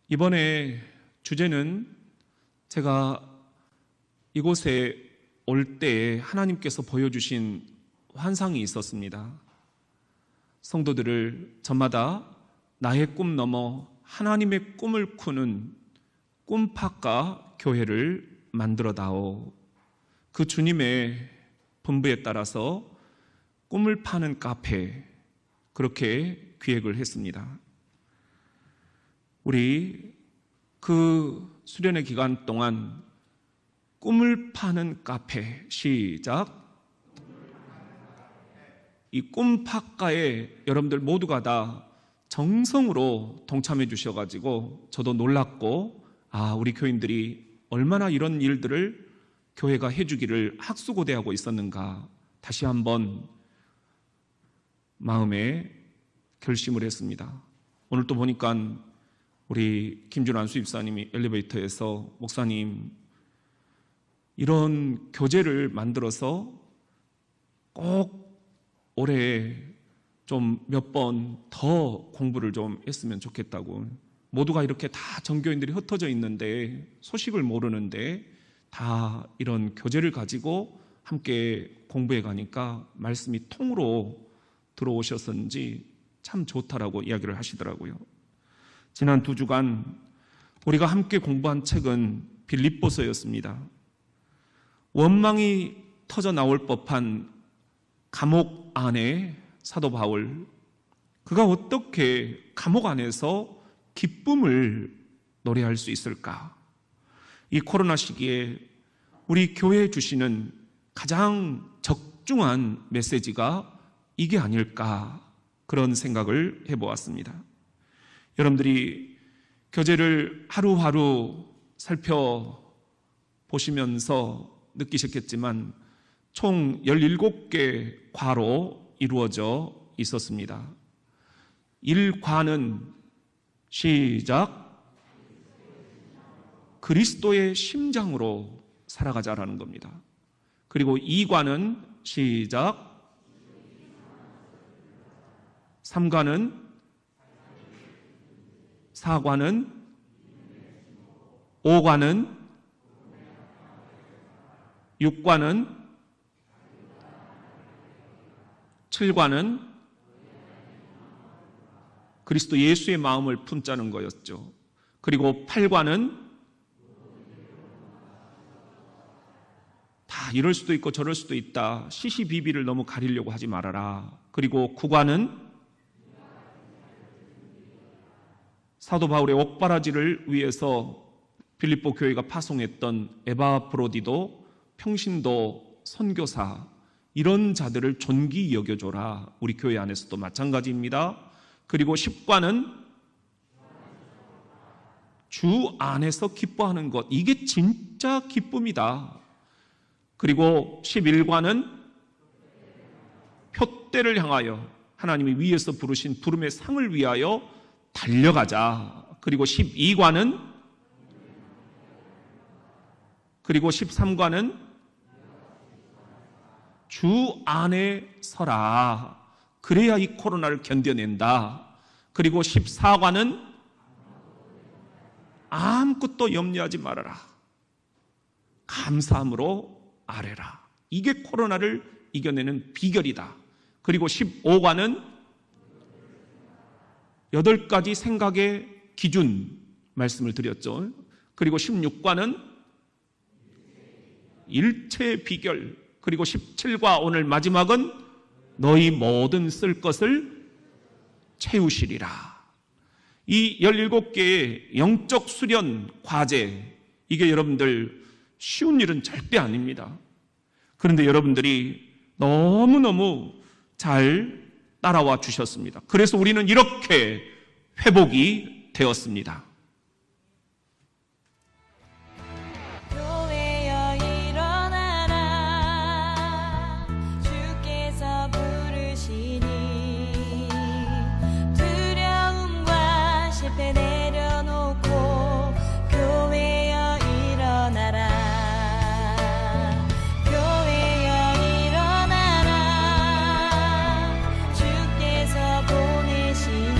이번에 주제는 제가 이곳에 올 때 하나님께서 보여주신 환상이 있었습니다. 성도들을 저마다 나의 꿈 넘어 하나님의 꿈을 꾸는 꿈팍가 교회를 만들어다오. 그 주님의 분부에 따라서 꿈을 파는 카페, 그렇게 기획을 했습니다. 우리 그 수련회 기간 동안 꿈을 파는 카페, 시작. 이 꿈팍가에 여러분들 모두가 다 정성으로 동참해 주셔가지고 저도 놀랐고, 우리 교인들이 얼마나 이런 일들을 교회가 해주기를 학수고대하고 있었는가 다시 한번 마음에 결심을 했습니다. 오늘 또 보니까 우리 김준환 수입사님이 엘리베이터에서 목사님 이런 교재를 만들어서 꼭 올해 좀 몇 번 더 공부를 좀 했으면 좋겠다고. 모두가 이렇게 다 전교인들이 흩어져 있는데 소식을 모르는데 다 이런 교재를 가지고 함께 공부해 가니까 말씀이 통으로 들어오셨는지 참 좋다라고 이야기를 하시더라고요. 지난 2주간 우리가 함께 공부한 책은 빌립보서였습니다. 원망이 터져 나올 법한 감옥 안에 사도 바울, 그가 어떻게 감옥 안에서 기쁨을 노래할 수 있을까? 이 코로나 시기에 우리 교회에 주시는 가장 적중한 메시지가 이게 아닐까, 그런 생각을 해보았습니다. 여러분들이 교재를 하루하루 살펴보시면서 느끼셨겠지만 총 17개 과로 이루어져 있었습니다. 1과는 시작, 그리스도의 심장으로 살아가자라는 겁니다. 그리고 2과는 시작, 3과는 4과는 5과는 6과는 7과는 그리스도 예수의 마음을 품자는 거였죠. 그리고 8과는 다 이럴 수도 있고 저럴 수도 있다, 시시비비를 너무 가리려고 하지 말아라. 그리고 9과는 사도 바울의 옥바라지를 위해서 빌립보 교회가 파송했던 에바브로디도, 평신도, 선교사, 이런 자들을 존귀 여겨줘라. 우리 교회 안에서도 마찬가지입니다. 그리고 10과는 주 안에서 기뻐하는 것, 이게 진짜 기쁨이다. 그리고 11과는 표대를 향하여, 하나님이 위에서 부르신 부름의 상을 위하여 달려가자. 그리고 12과는, 그리고 13과는 주 안에 서라. 그래야 이 코로나를 견뎌낸다. 그리고 14과는 아무것도 염려하지 말아라. 감사함으로 아뢰라. 이게 코로나를 이겨내는 비결이다. 그리고 15과는 8가지 생각의 기준 말씀을 드렸죠. 그리고 16과는 일체의 비결. 그리고 17과 오늘 마지막은 너희 모든 쓸 것을 채우시리라. 이 17개의 영적 수련 과제, 이게 여러분들 쉬운 일은 절대 아닙니다. 그런데 여러분들이 너무너무 잘 따라와 주셨습니다. 그래서 우리는 이렇게 회복이 되었습니다. 주께서 보내시니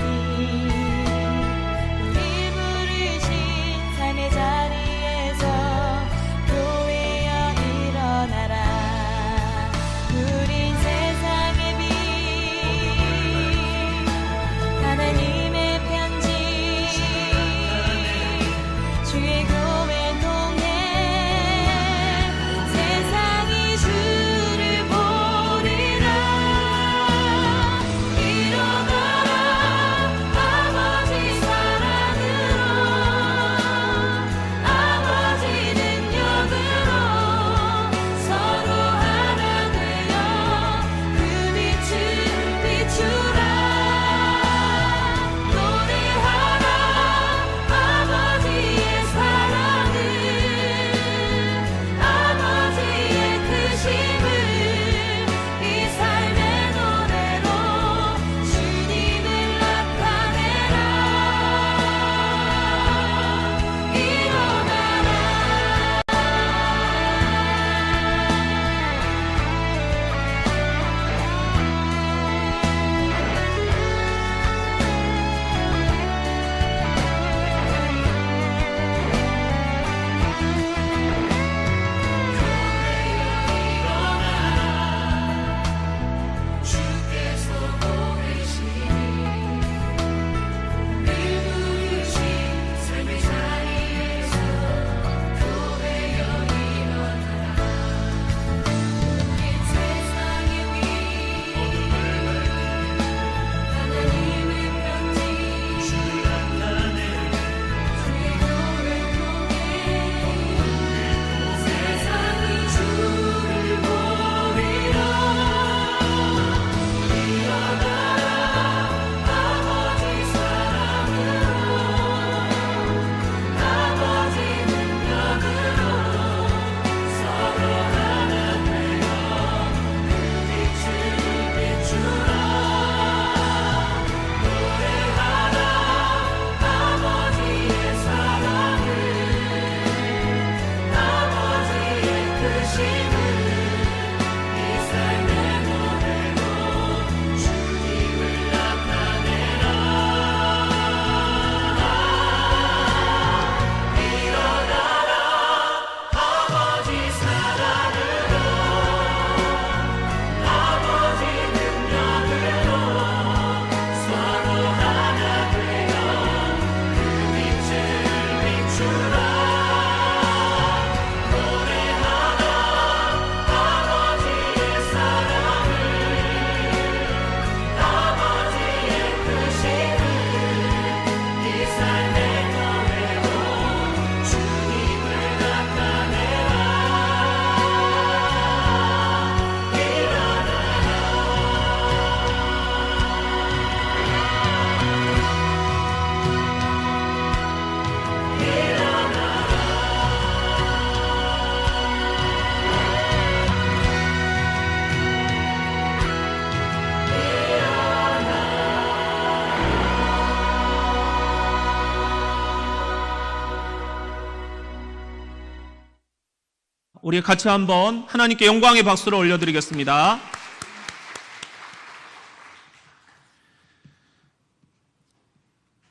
우리 같이 한번 하나님께 영광의 박수를 올려드리겠습니다.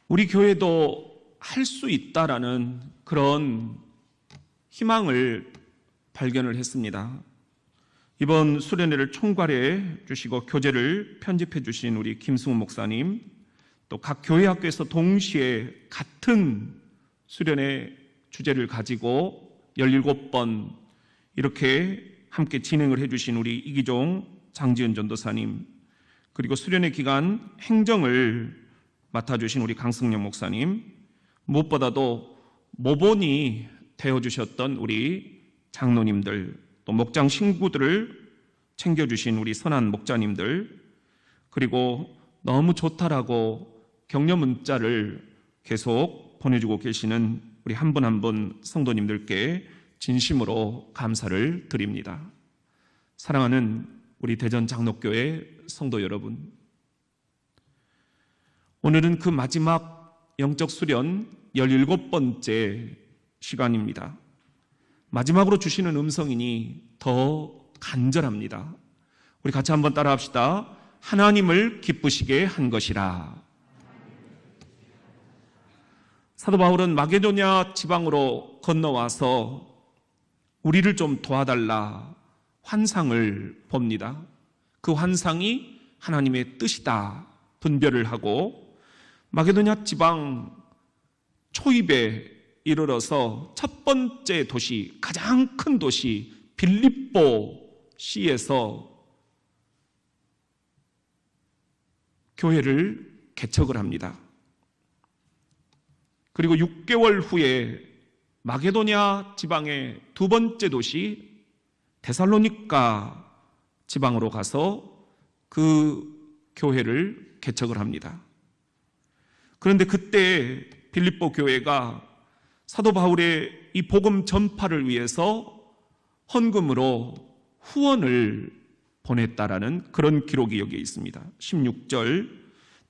우리 교회도 할 수 있다라는 그런 희망을 발견을 했습니다. 이번 수련회를 총괄해 주시고 교재를 편집해 주신 우리 김승훈 목사님, 또 각 교회 학교에서 동시에 같은 수련회 주제를 가지고 17번 이렇게 함께 진행을 해 주신 우리 이기종 장지은 전도사님, 그리고 수련회 기간 행정을 맡아주신 우리 강승영 목사님, 무엇보다도 모본이 되어주셨던 우리 장로님들, 또 목장 신구들을 챙겨주신 우리 선한 목자님들, 그리고 너무 좋다라고 격려 문자를 계속 보내주고 계시는 우리 한 분 한 분 성도님들께 진심으로 감사를 드립니다. 사랑하는 우리 대전 장로교회 성도 여러분, 오늘은 그 마지막 영적 수련 17번째 시간입니다. 마지막으로 주시는 음성이니 더 간절합니다. 우리 같이 한번 따라 합시다. 하나님을 기쁘시게 한 것이라. 사도 바울은 마게도냐 지방으로 건너와서 우리를 좀 도와달라 환상을 봅니다. 그 환상이 하나님의 뜻이다 분별을 하고 마게도냐 지방 초입에 이르러서 첫 번째 도시, 가장 큰 도시 빌립보 시에서 교회를 개척을 합니다. 그리고 6개월 후에 마게도냐 지방의 두 번째 도시 데살로니가 지방으로 가서 그 교회를 개척을 합니다. 그런데 그때 빌립보 교회가 사도 바울의 이 복음 전파를 위해서 헌금으로 후원을 보냈다라는 그런 기록이 여기에 있습니다. 16절,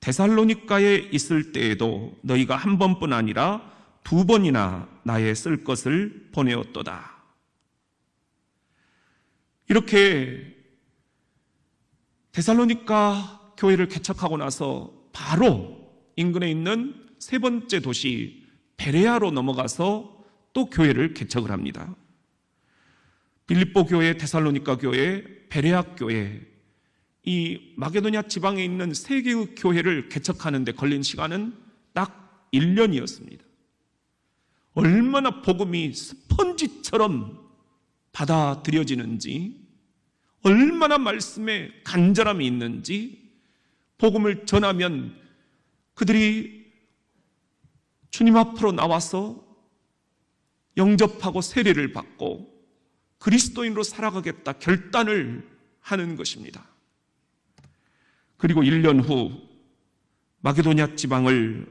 데살로니가에 있을 때에도 너희가 한 번뿐 아니라 두 번이나 나의 쓸 것을 보내었도다. 이렇게 데살로니가 교회를 개척하고 나서 바로 인근에 있는 세 번째 도시 베레아로 넘어가서 또 교회를 개척을 합니다. 빌립보 교회, 데살로니가 교회, 베레아 교회, 이 마게도냐 지방에 있는 세 개의 교회를 개척하는 데 걸린 시간은 딱 1년이었습니다. 얼마나 복음이 스펀지처럼 받아들여지는지, 얼마나 말씀에 간절함이 있는지, 복음을 전하면 그들이 주님 앞으로 나와서 영접하고 세례를 받고 그리스도인으로 살아가겠다 결단을 하는 것입니다. 그리고 1년 후 마게도냐 지방을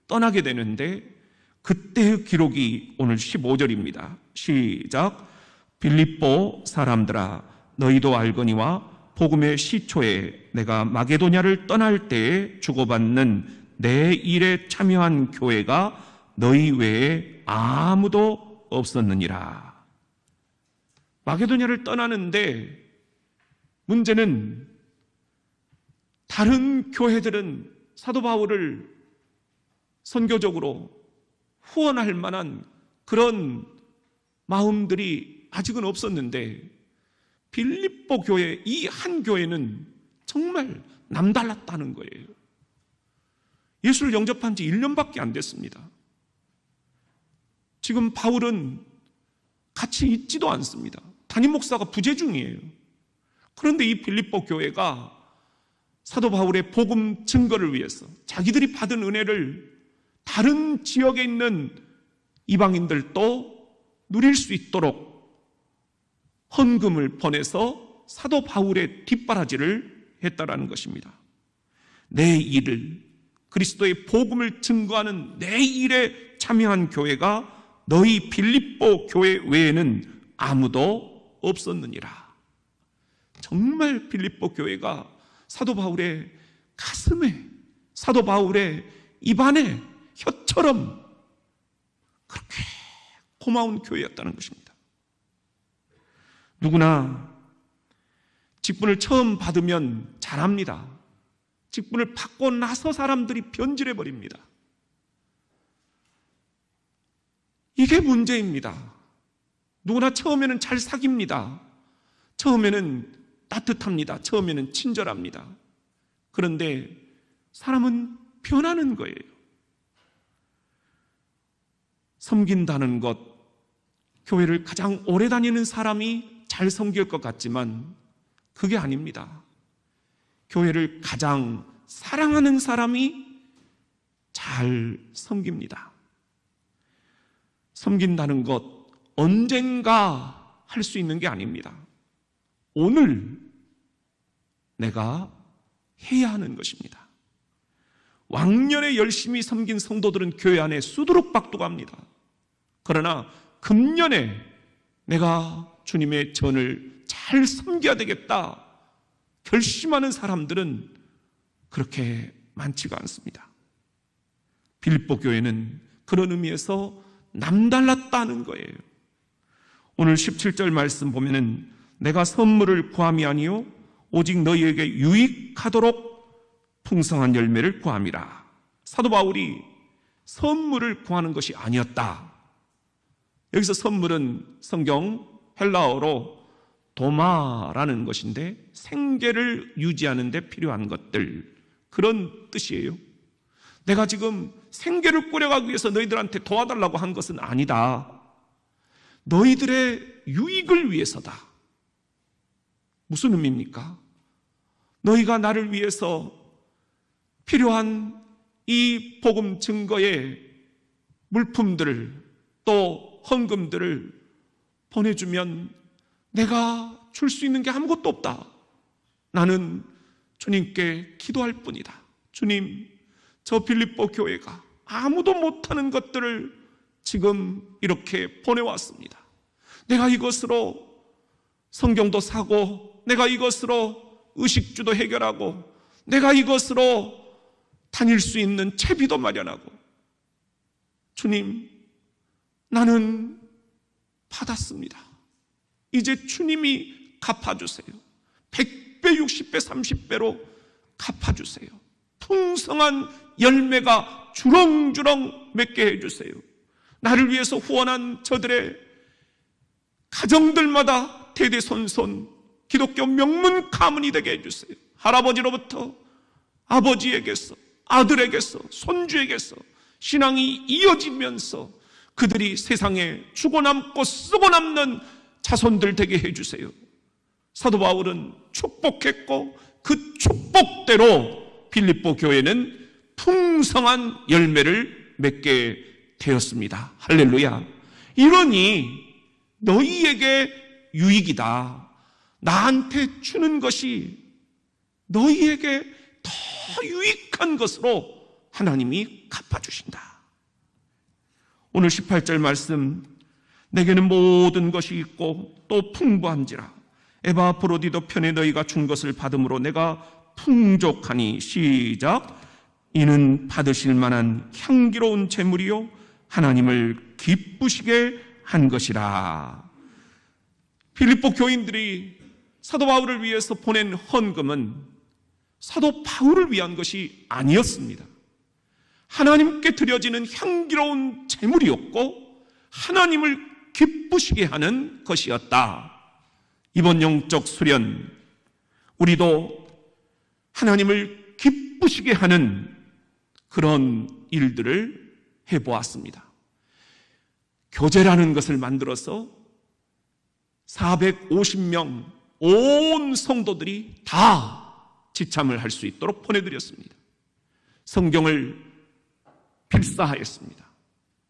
떠나게 되는데 그때의 기록이 오늘 15절입니다. 시작. 빌립보 사람들아 너희도 알거니와 복음의 시초에 내가 마게도냐를 떠날 때에 주고받는 내 일에 참여한 교회가 너희 외에 아무도 없었느니라. 마게도냐를 떠나는데 문제는 다른 교회들은 사도 바울을 선교적으로 후원할 만한 그런 마음들이 아직은 없었는데 빌립보 교회 이 한 교회는 정말 남달랐다는 거예요. 예수를 영접한 지 1년밖에 안 됐습니다. 지금 바울은 같이 있지도 않습니다. 담임 목사가 부재 중이에요. 그런데 이 빌립보 교회가 사도 바울의 복음 증거를 위해서 자기들이 받은 은혜를 다른 지역에 있는 이방인들도 누릴 수 있도록 헌금을 보내서 사도 바울의 뒷바라지를 했다라는 것입니다. 내 일을, 그리스도의 복음을 증거하는 내 일에 참여한 교회가 너희 빌립보 교회 외에는 아무도 없었느니라. 정말 빌립보 교회가 사도 바울의 가슴에, 사도 바울의 입안에 혀처럼 그렇게 고마운 교회였다는 것입니다. 누구나 직분을 처음 받으면 잘합니다. 직분을 받고 나서 사람들이 변질해 버립니다. 이게 문제입니다. 누구나 처음에는 잘 사깁니다. 처음에는 따뜻합니다. 처음에는 친절합니다. 그런데 사람은 변하는 거예요. 섬긴다는 것, 교회를 가장 오래 다니는 사람이 잘 섬길 것 같지만 그게 아닙니다. 교회를 가장 사랑하는 사람이 잘 섬깁니다. 섬긴다는 것, 언젠가 할 수 있는 게 아닙니다. 오늘 내가 해야 하는 것입니다. 왕년에 열심히 섬긴 성도들은 교회 안에 수두룩박두갑니다. 그러나 금년에 내가 주님의 전을 잘 섬겨야 되겠다 결심하는 사람들은 그렇게 많지가 않습니다. 빌립보 교회는 그런 의미에서 남달랐다는 거예요. 오늘 17절 말씀 보면은 내가 선물을 구함이 아니요 오직 너희에게 유익하도록 풍성한 열매를 구함이라. 사도 바울이 선물을 구하는 것이 아니었다. 여기서 선물은 성경 헬라어로 도마라는 것인데 생계를 유지하는 데 필요한 것들, 그런 뜻이에요. 내가 지금 생계를 꾸려가기 위해서 너희들한테 도와달라고 한 것은 아니다. 너희들의 유익을 위해서다. 무슨 의미입니까? 너희가 나를 위해서 필요한 이 복음 증거의 물품들을 또 헌금들을 보내주면 내가 줄 수 있는 게 아무것도 없다. 나는 주님께 기도할 뿐이다. 주님, 저 빌립보 교회가 아무도 못하는 것들을 지금 이렇게 보내왔습니다. 내가 이것으로 성경도 사고, 내가 이것으로 의식주도 해결하고, 내가 이것으로 다닐 수 있는 채비도 마련하고, 주님, 나는 받았습니다. 이제 주님이 갚아주세요. 100배, 60배, 30배로 갚아주세요. 풍성한 열매가 주렁주렁 맺게 해주세요. 나를 위해서 후원한 저들의 가정들마다 대대손손 기독교 명문 가문이 되게 해주세요. 할아버지로부터 아버지에게서, 아들에게서, 손주에게서 신앙이 이어지면서 그들이 세상에 주고 남고 쓰고 남는 자손들 되게 해주세요. 사도 바울은 축복했고 그 축복대로 빌립보 교회는 풍성한 열매를 맺게 되었습니다. 할렐루야. 이러니 너희에게 유익이다. 나한테 주는 것이 너희에게 더 유익한 것으로 하나님이 갚아주신다. 오늘 18절 말씀, 내게는 모든 것이 있고 또 풍부한지라 에바프로디도 편에 너희가 준 것을 받음으로 내가 풍족하니. 시작. 이는 받으실 만한 향기로운 제물이요 하나님을 기쁘시게 한 것이라. 빌립보 교인들이 사도 바울을 위해서 보낸 헌금은 사도 바울을 위한 것이 아니었습니다. 하나님께 드려지는 향기로운 제물이었고 하나님을 기쁘시게 하는 것이었다. 이번 영적 수련, 우리도 하나님을 기쁘시게 하는 그런 일들을 해보았습니다. 교제라는 것을 만들어서 450명 온 성도들이 다 지참을 할 수 있도록 보내드렸습니다. 성경을 필사하였습니다.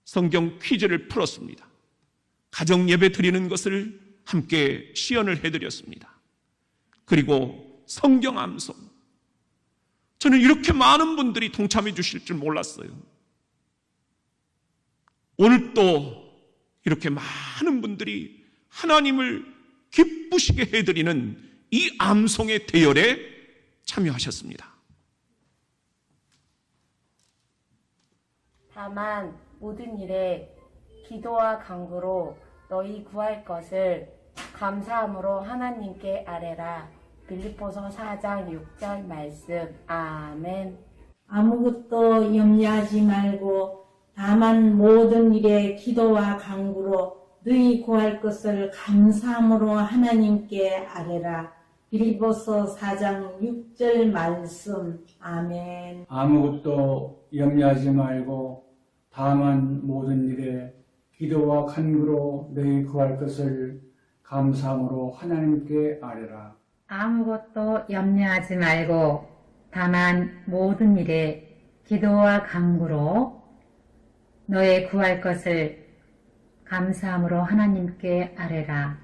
성경 퀴즈를 풀었습니다. 가정 예배 드리는 것을 함께 시연을 해드렸습니다. 그리고 성경 암송. 저는 이렇게 많은 분들이 동참해 주실 줄 몰랐어요. 오늘 또 이렇게 많은 분들이 하나님을 기쁘시게 해드리는 이 암송의 대열에 참여하셨습니다. 다만 모든 일에 기도와 간구로 너희 구할 것을 감사함으로 하나님께 아뢰라. 빌립보서 4장 6절 말씀. 아멘. 아무것도 염려하지 말고 다만 모든 일에 기도와 간구로 너희 구할 것을 감사함으로 하나님께 아뢰라. 빌립보서 4장 6절 말씀. 아멘. 아무것도 염려하지 말고 다만 모든 일에 기도와 간구로 너희 구할 것을 감사함으로 하나님께 아뢰라. 아무것도 염려하지 말고 다만 모든 일에 기도와 간구로 너의 구할 것을 감사함으로 하나님께 아뢰라.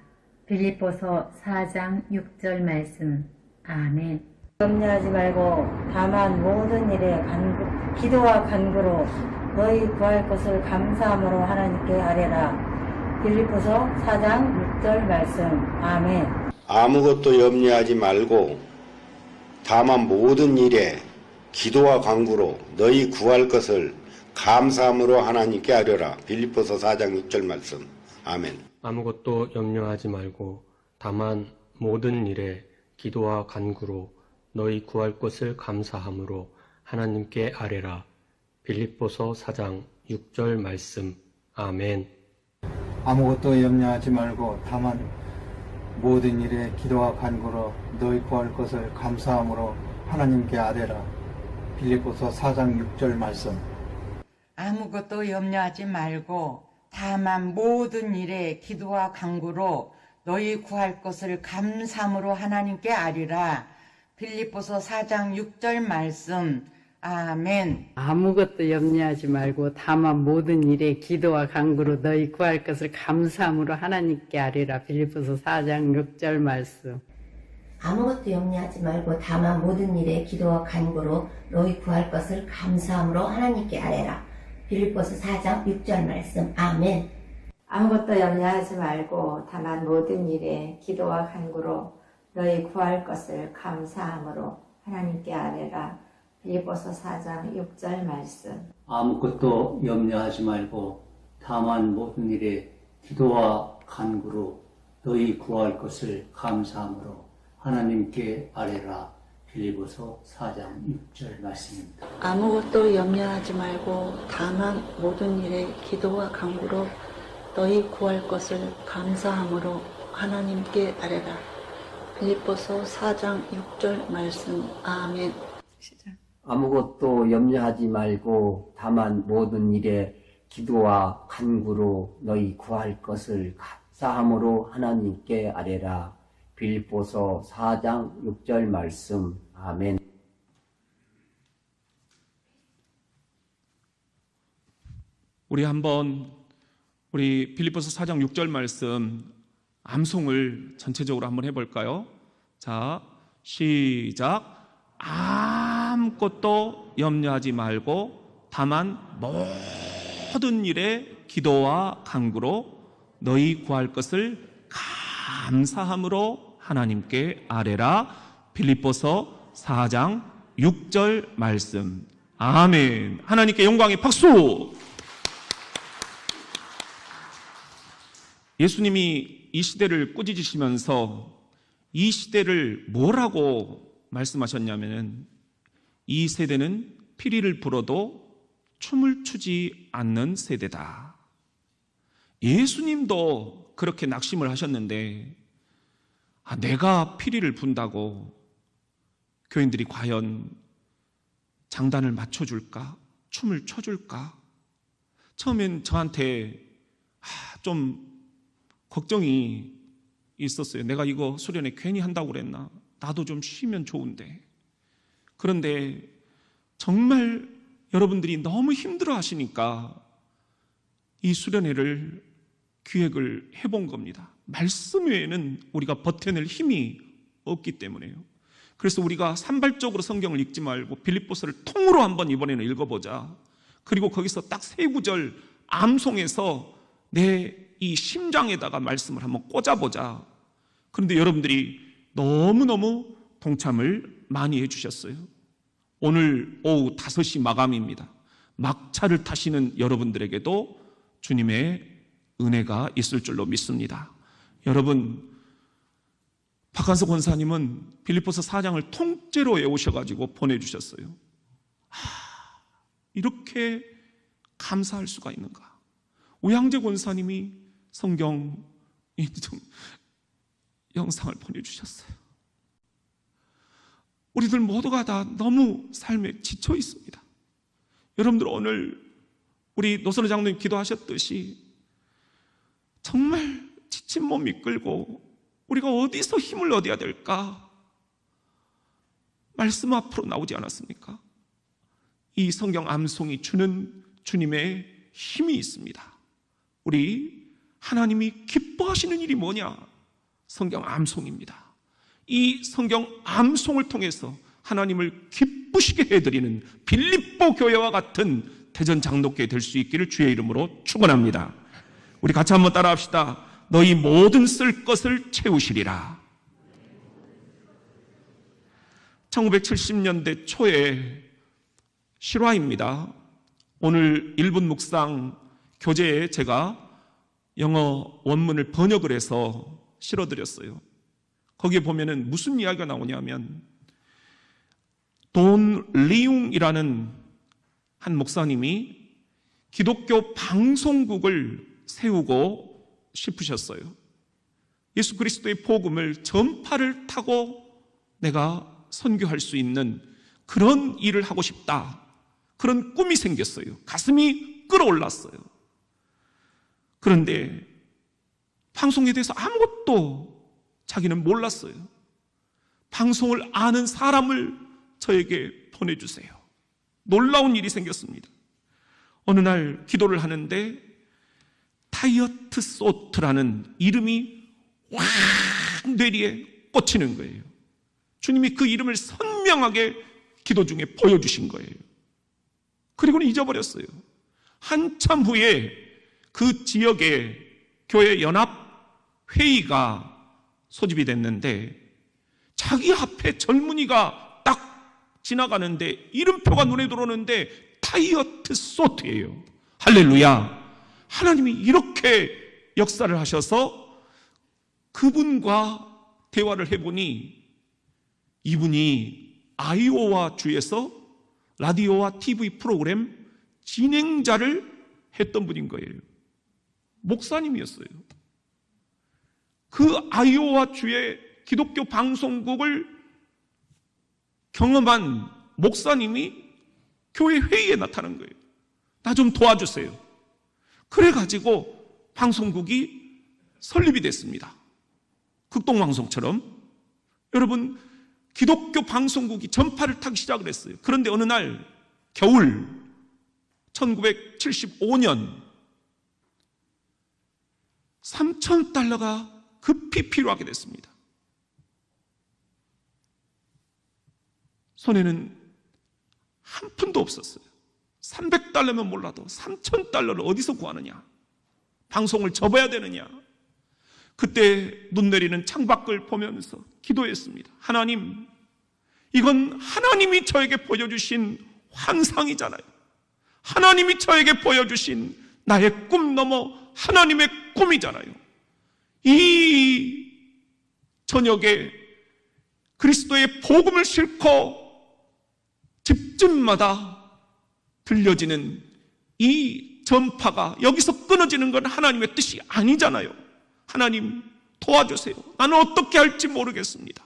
빌립보서 4장 6절 말씀. 아멘. 염려하지 말고 다만 모든 일에 기도와 간구로 너희 구할 것을 감사함으로 하나님께 아뢰라. 빌립보서 4장 6절 말씀. 아멘. 아무것도 염려하지 말고 다만 모든 일에 기도와 간구로 너희 구할 것을 감사함으로 하나님께 아뢰라. 빌립보서 4장 6절 말씀. 아멘. 아무것도 염려하지 말고 다만 모든 일에 기도와 간구로 너희 구할 것을 감사함으로 하나님께 아뢰라. 빌립보서 4장 6절 말씀. 아멘. 아무것도 염려하지 말고 다만 모든 일에 기도와 간구로 너희 구할 것을 감사함으로 하나님께 아뢰라. 빌립보서 4장 6절 말씀. 아무것도 염려하지 말고 다만 모든 일에 기도와 간구로 너희 구할 것을 감사함으로 하나님께 아뢰라. 빌립보서 4장 6절 말씀. 아멘. 아무것도 염려하지 말고 다만 모든 일에 기도와 간구로 너희 구할 것을 감사함으로 하나님께 아뢰라. 빌립보서 4장 6절 말씀. 아무것도 염려하지 말고 다만 모든 일에 기도와 간구로 너희 구할 것을 감사함으로 하나님께 아뢰라. 빌립보서 4장 6절 말씀. 아멘. 아무것도 염려하지 말고 다만 모든 일에 기도와 간구로 너희 구할 것을 감사함으로 하나님께 아뢰라. 빌립보서 4장 6절 말씀. 아무것도 염려하지 말고 다만 모든 일에 기도와 간구로 너희 구할 것을 감사함으로 하나님께 아뢰라. 빌립보서 4장 6절 말씀입니다. 아무것도 염려하지 말고 다만 모든 일에 기도와 간구로 너희 구할 것을 감사함으로 하나님께 아뢰라. 빌립보서 4장 6절 말씀. 아멘. 시작. 아무것도 염려하지 말고 다만 모든 일에 기도와 간구로 너희 구할 것을 감사함으로 하나님께 아뢰라. 빌립보서 4장 6절 말씀. 아멘. 우리 한번 우리 빌립보서 4장 6절 말씀 암송을 전체적으로 한번 해볼까요? 자, 시작. 아무것도 염려하지 말고 다만 모든 일에 기도와 간구로 너희 구할 것을 감사함으로 하나님께 아뢰라. 빌립보서 4장 6절 말씀. 아멘. 하나님께 영광의 박수. 예수님이 이 시대를 꾸짖으시면서 이 시대를 뭐라고 말씀하셨냐면은 이 세대는 피리를 불어도 춤을 추지 않는 세대다. 예수님도 그렇게 낙심을 하셨는데 내가 피리를 분다고 교인들이 과연 장단을 맞춰줄까? 춤을 춰줄까? 처음엔 저한테 좀 걱정이 있었어요. 내가 이거 수련회 괜히 한다고 그랬나? 나도 좀 쉬면 좋은데. 그런데 정말 여러분들이 너무 힘들어 하시니까 이 수련회를 기획을 해본 겁니다. 말씀 외에는 우리가 버텨낼 힘이 없기 때문에요. 그래서 우리가 산발적으로 성경을 읽지 말고 빌립보서를 통으로 한번 이번에는 읽어보자. 그리고 거기서 딱 3구절 암송해서 내 이 심장에다가 말씀을 한번 꽂아보자. 그런데 여러분들이 너무너무 동참을 많이 해주셨어요. 오늘 오후 5시 마감입니다. 막차를 타시는 여러분들에게도 주님의 은혜가 있을 줄로 믿습니다. 여러분, 박한석 권사님은 빌립보서 4장을 통째로 외우셔가지고 보내주셨어요. 이렇게 감사할 수가 있는가. 우양재 권사님이 성경 영상을 보내주셨어요. 우리들 모두가 다 너무 삶에 지쳐 있습니다. 여러분들 오늘 우리 노선우 장로님 기도하셨듯이 정말 지친 몸 이끌고 우리가 어디서 힘을 얻어야 될까? 말씀 앞으로 나오지 않았습니까? 이 성경 암송이 주는 주님의 힘이 있습니다. 우리 하나님이 기뻐하시는 일이 뭐냐? 성경 암송입니다. 이 성경 암송을 통해서 하나님을 기쁘시게 해드리는 빌립보 교회와 같은 대전 장로교회 될 수 있기를 주의 이름으로 축원합니다. 우리 같이 한번 따라합시다. 너희 모든 쓸 것을 채우시리라. 1970년대 초에 실화입니다. 오늘 1분 묵상 교재에 제가 영어 원문을 번역을 해서 실어드렸어요. 거기에 보면은 무슨 이야기가 나오냐면 돈 리웅이라는 한 목사님이 기독교 방송국을 세우고 싶으셨어요. 예수 그리스도의 복음을 전파를 타고 내가 선교할 수 있는 그런 일을 하고 싶다. 그런 꿈이 생겼어요. 가슴이 끓어올랐어요. 그런데 방송에 대해서 아무것도 자기는 몰랐어요. 방송을 아는 사람을 저에게 보내주세요. 놀라운 일이 생겼습니다. 어느 날 기도를 하는데 다이어트 소트라는 이름이 확 뇌리에 꽂히는 거예요. 주님이 그 이름을 선명하게 기도 중에 보여주신 거예요. 그리고는 잊어버렸어요. 한참 후에 그 지역에 교회 연합 회의가 소집이 됐는데 자기 앞에 젊은이가 딱 지나가는데 이름표가 눈에 들어오는데 다이어트 소트예요. 할렐루야. 하나님이 이렇게 역사를 하셔서 그분과 대화를 해보니 이분이 아이오와 주에서 라디오와 TV 프로그램 진행자를 했던 분인 거예요. 목사님이었어요. 그 아이오와 주의 기독교 방송국을 경험한 목사님이 교회 회의에 나타난 거예요. 나 좀 도와주세요. 그래가지고 방송국이 설립이 됐습니다. 극동방송처럼. 여러분, 기독교 방송국이 전파를 타기 시작을 했어요. 그런데 어느 날 겨울 1975년 3,000달러가 급히 필요하게 됐습니다. 손에는 한 푼도 없었어요. 300달러면 몰라도 3,000달러를 어디서 구하느냐? 방송을 접어야 되느냐? 그때 눈 내리는 창밖을 보면서 기도했습니다. 하나님, 이건 하나님이 저에게 보여주신 환상이잖아요. 하나님이 저에게 보여주신 나의 꿈 넘어 하나님의 꿈이잖아요. 이 저녁에 그리스도의 복음을 싣고 집집마다 들려지는 이 전파가 여기서 끊어지는 건 하나님의 뜻이 아니잖아요. 하나님 도와주세요. 나는 어떻게 할지 모르겠습니다.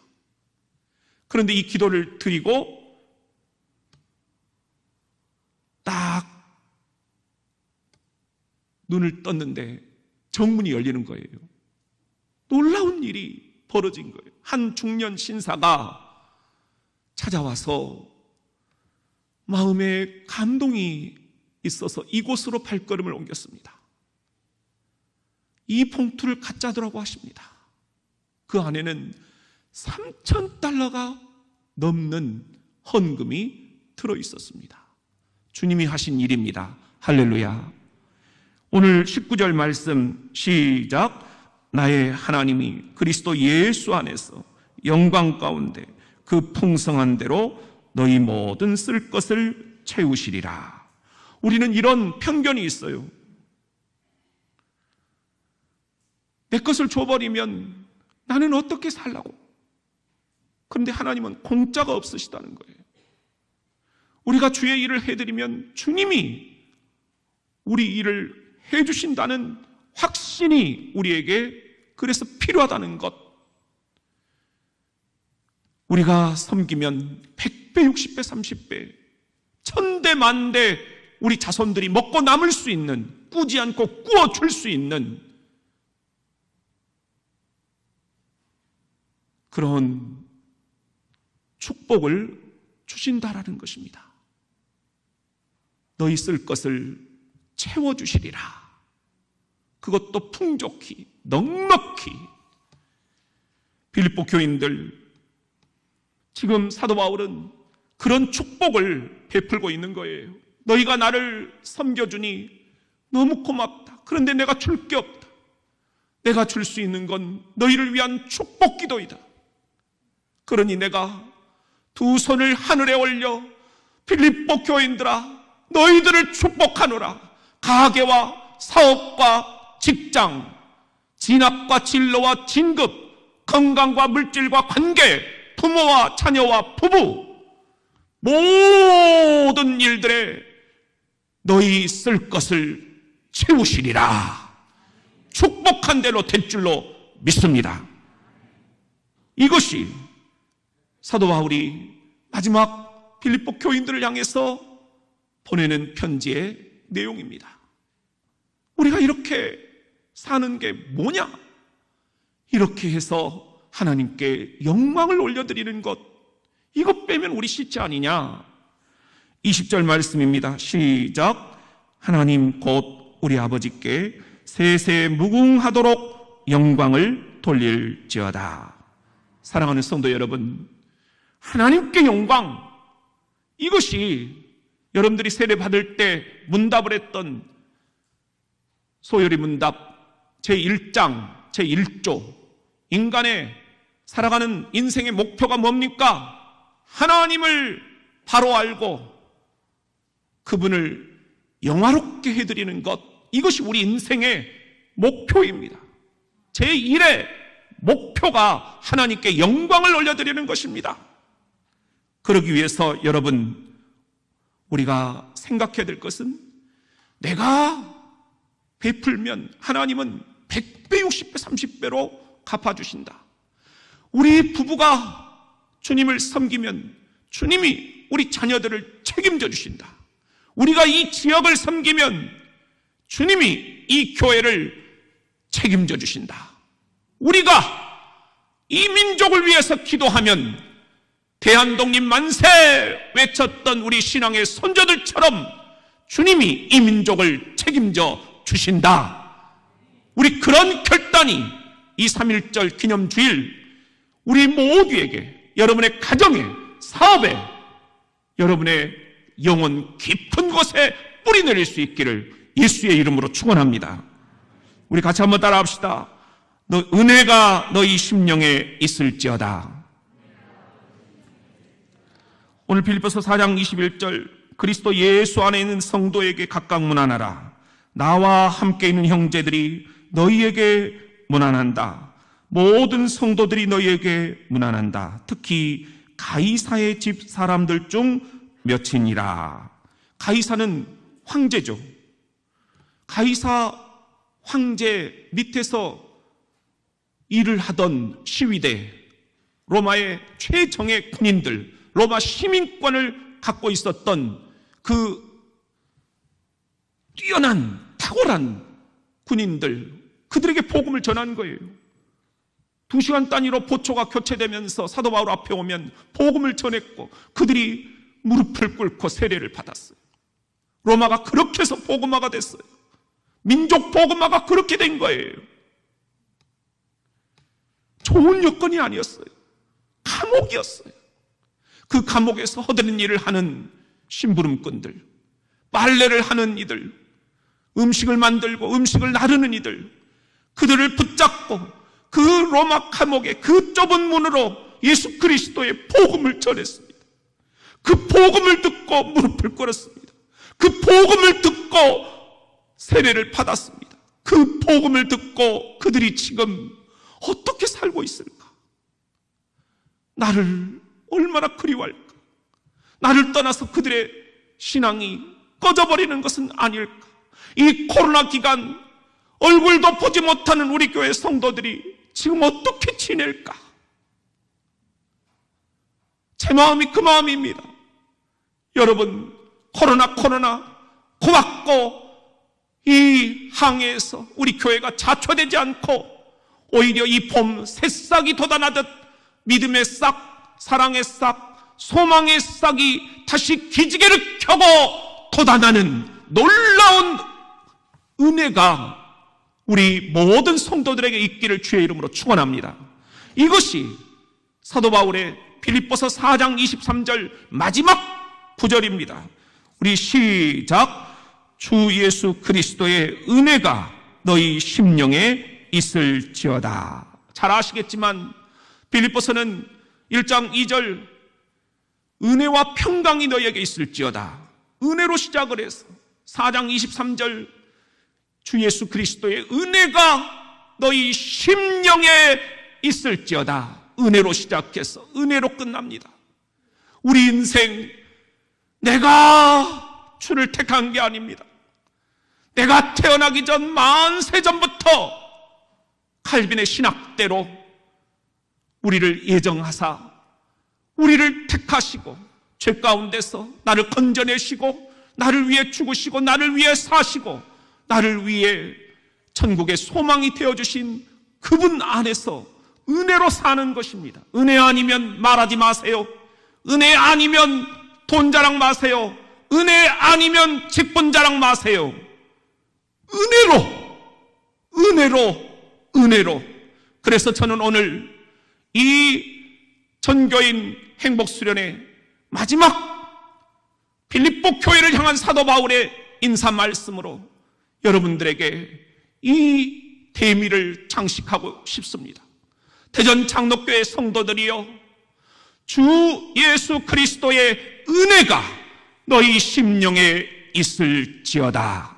그런데 이 기도를 드리고 딱 눈을 떴는데 정문이 열리는 거예요. 놀라운 일이 벌어진 거예요. 한 중년 신사가 찾아와서 마음에 감동이 있어서 이곳으로 발걸음을 옮겼습니다. 이 봉투를 가짜더라고 하십니다. 그 안에는 3,000달러가 넘는 헌금이 들어있었습니다. 주님이 하신 일입니다. 할렐루야. 오늘 19절 말씀 시작. 나의 하나님이 그리스도 예수 안에서 영광 가운데 그 풍성한 대로 너희 모든 쓸 것을 채우시리라. 우리는 이런 편견이 있어요. 내 것을 줘버리면 나는 어떻게 살라고? 그런데 하나님은 공짜가 없으시다는 거예요. 우리가 주의 일을 해드리면 주님이 우리 일을 해주신다는 확신이 우리에게 그래서 필요하다는 것. 우리가 섬기면 100배, 60배, 30배, 1000대, 만대 우리 자손들이 먹고 남을 수 있는, 꾸지 않고 꾸어줄 수 있는 그런 축복을 주신다라는 것입니다. 너희 쓸 것을 채워주시리라. 그것도 풍족히, 넉넉히. 빌립보 교인들, 지금 사도 바울은 그런 축복을 베풀고 있는 거예요. 너희가 나를 섬겨주니 너무 고맙다. 그런데 내가 줄 게 없다. 내가 줄 수 있는 건 너희를 위한 축복 기도이다. 그러니 내가 두 손을 하늘에 올려 빌립보 교인들아, 너희들을 축복하노라. 가게와 사업과 직장, 진학과 진로와 진급, 건강과 물질과 관계, 부모와 자녀와 부부, 모든 일들에 너희 쓸 것을 채우시리라. 축복한 대로 될 줄로 믿습니다. 이것이 사도 바울이 마지막 빌립보 교인들을 향해서 보내는 편지의 내용입니다. 우리가 이렇게 사는 게 뭐냐? 이렇게 해서 하나님께 영광을 올려드리는 것, 이것 빼면 우리 시체 아니냐? 20절 말씀입니다. 시작. 하나님 곧 우리 아버지께 세세 무궁하도록 영광을 돌릴지어다. 사랑하는 성도 여러분, 하나님께 영광, 이것이 여러분들이 세례 받을 때 문답을 했던 소요리 문답 제1장 제1조, 인간의 살아가는 인생의 목표가 뭡니까? 하나님을 바로 알고 그분을 영화롭게 해드리는 것, 이것이 우리 인생의 목표입니다. 제1의 목표가 하나님께 영광을 올려드리는 것입니다. 그러기 위해서 여러분, 우리가 생각해야 될 것은 내가 베풀면 하나님은 100배, 60배, 30배로 갚아주신다. 우리 부부가 주님을 섬기면 주님이 우리 자녀들을 책임져 주신다. 우리가 이 지역을 섬기면 주님이 이 교회를 책임져 주신다. 우리가 이 민족을 위해서 기도하면 대한독립 만세 외쳤던 우리 신앙의 선조들처럼 주님이 이 민족을 책임져 주신다. 우리 그런 결단이 이 3.1절 기념주일 우리 모두에게, 여러분의 가정에, 사업에, 여러분의 영혼 깊은 곳에 뿌리 내릴 수 있기를 예수의 이름으로 축원합니다. 우리 같이 한번 따라합시다. 너 은혜가 너희 심령에 있을지어다. 오늘 빌립보서 4장 21절, 그리스도 예수 안에 있는 성도에게 각각 문안하라. 나와 함께 있는 형제들이 너희에게 문안한다. 모든 성도들이 너희에게 문안한다. 특히 가이사의 집 사람들 중 몇이니라. 가이사는 황제죠. 가이사 황제 밑에서 일을 하던 시위대, 로마의 최정예 군인들, 로마 시민권을 갖고 있었던 그 뛰어난 탁월한 군인들, 그들에게 복음을 전한 거예요. 2시간 단위로 보초가 교체되면서 사도 바울 앞에 오면 복음을 전했고 그들이 무릎을 꿇고 세례를 받았어요. 로마가 그렇게 해서 복음화가 됐어요. 민족 복음화가 그렇게 된 거예요. 좋은 여건이 아니었어요. 감옥이었어요. 그 감옥에서 허드렛 일을 하는 심부름꾼들, 빨래를 하는 이들, 음식을 만들고 음식을 나르는 이들, 그들을 붙잡고 그 로마 감옥의 그 좁은 문으로 예수 그리스도의 복음을 전했습니다. 그 복음을 듣고 무릎을 꿇었습니다. 그 복음을 듣고 세례를 받았습니다. 그 복음을 듣고 그들이 지금 어떻게 살고 있을까? 나를 얼마나 그리워할까? 나를 떠나서 그들의 신앙이 꺼져버리는 것은 아닐까? 이 코로나 기간 얼굴도 보지 못하는 우리 교회 성도들이 지금 어떻게 지낼까? 제 마음이 그 마음입니다. 여러분, 코로나 고맙고 이 항해에서 우리 교회가 자초되지 않고 오히려 이 봄 새싹이 돋아나듯 믿음의 싹, 사랑의 싹, 소망의 싹이 다시 기지개를 켜고 돋아나는 놀라운 은혜가 우리 모든 성도들에게 있기를 주의 이름으로 축원합니다. 이것이 사도 바울의 빌립보서 4장 23절 마지막 구절입니다. 우리 시작. 주 예수 그리스도의 은혜가 너희 심령에 있을지어다. 잘 아시겠지만 빌립보서는 1장 2절 은혜와 평강이 너희에게 있을지어다. 은혜로 시작을 해서 4장 23절 주 예수 그리스도의 은혜가 너희 심령에 있을지어다. 은혜로 시작해서 은혜로 끝납니다. 우리 인생 내가 주를 택한 게 아닙니다. 내가 태어나기 전 만세 전부터 칼빈의 신학대로 우리를 예정하사 우리를 택하시고 죄 가운데서 나를 건져내시고 나를 위해 죽으시고 나를 위해 사시고 나를 위해 천국의 소망이 되어주신 그분 안에서 은혜로 사는 것입니다. 은혜 아니면 말하지 마세요. 은혜 아니면 돈 자랑 마세요. 은혜 아니면 직분 자랑 마세요. 은혜로. 그래서 저는 오늘 이 전교인 행복수련의 마지막 빌립보 교회를 향한 사도 바울의 인사 말씀으로 여러분들에게 이 대미를 장식하고 싶습니다. 대전 장로교회 성도들이여, 주 예수 그리스도의 은혜가 너희 심령에 있을지어다.